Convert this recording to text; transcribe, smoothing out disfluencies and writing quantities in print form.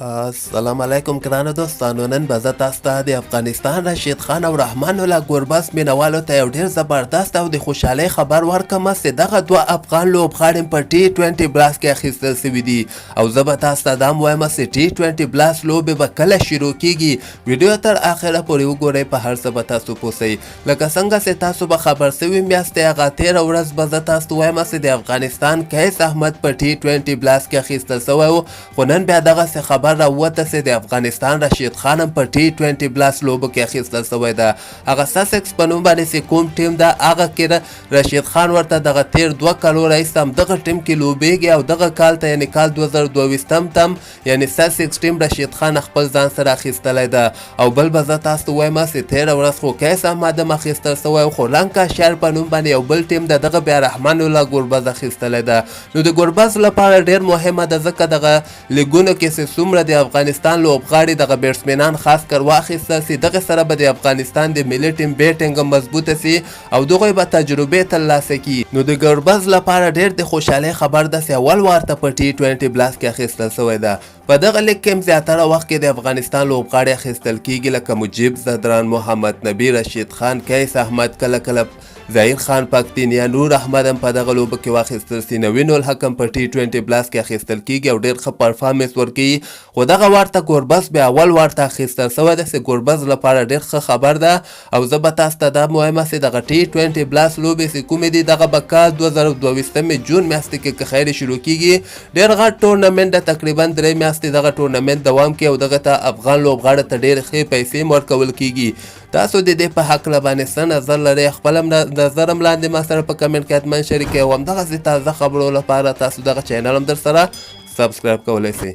السلام علیکم ګرانو دوستانو. نن به زه تاسو ته د افغانستان رشید خان او رحمان الله ګوربز مینوالو ته یو ډېر زبردست او د خوشحالۍ خبر ورکوم چې دغه دوه افغان لوبغاړي په T20 بلاس کې اخیستل شوي دي او زه به تاسو ته دا هم وایم چې T20 بلاس لوبې به کله شروع کیږي. ویډیو تر اخره پورې وګورئ، په هر څه به تاسو پوه شئ. لکه څنګه چې تاسو به خبر شوي یاستئ، هغه تېره ورځ به زه تاسو ته وایم چې د افغانستان قیس احمد په T20 بلاس کې اخیستل شوی و، خو نن بیا دغسې خبر راووته چې د افغانستان رشید خان هم په T20 بلاس لوبو کې اخیستل شوی ده. هغه ساسکس په نوم باندې چې کوم ټیم ده، هغه کې رشید خان ورته دغه تیر 2 کالو راهیسې هم دغه ټیم کې لوبیږي او دغه کال ته یعنې کال 2022 ته هم یعنې ساسکس ټیم رشید خان خپل ځان سره اخیستلی ده. او بل به زه تاسو ته وایم چې تېره ورځ خو قیس احمد هم اخیستل شوی و، خو لنکا شهر په نوم باندې یو بل ټیم ده، دغه بیا رحمان الله ګوربز اخیستلی ده. نو د ګوربز لپاره ډېر مهمه ده، ځکه دغه لیګونو کې چې څومره د افغانستان لوبغاړي دغه بیټسمنان خاص کر واخیستل سي، دغه سره به د افغانستان د ملي ټیم بیټینګ هم مضبوطه سي او دغوی به تجربې ترلاسه کړي. نو د ګوربز لپاره ډېر د خوشحالۍ خبر ده چې اول وار ته په T20 بلاس کې اخیستل شوی ده. په دغه لیګ کې هم زیاتره وخت کې د افغانستان لوبغاړي اخیستل کیږي، لکه مجیب زدران، محمد نبی، رشید خان، قیس احمد، کله کله ظهیر خان پاکتینیا، نور احمد هم په دغه لوبه کې واخیستل سي. نوین الحق هم په T20 بلاس کې اخیستل کیږي او ډېر ښه پرفارمنس ورکوي، خو دغه وار ته ګوربز بیا اول وار ته اخیستل شوی ده چې ګوربز لپاره ډېر ښه خبر ده. او زه به تاسو ته دا وایم چې دغه T20 بلاس لوبې چې کومې دي، دغه به کال 2022 جون میاشتې کې که خیر شروع کیږي. ډېر غټ ټورنمنټ ده، تقریبا 3 میاشتې دغه ټورنمنټ دوام کوي او دغه ته افغان لوبغاړو ته ډېرې ښې پیسې هم ورکول کیږي. تاسو د دې په هکله باندې څه نظر لرئ؟ خپل نظر هم لاندې ما سره په کمنټ کې حتما شریکوئ او همدغسې تازه خبرو لپاره تاسو دغه چینل هم در سره سبسکرایب کولی شئ.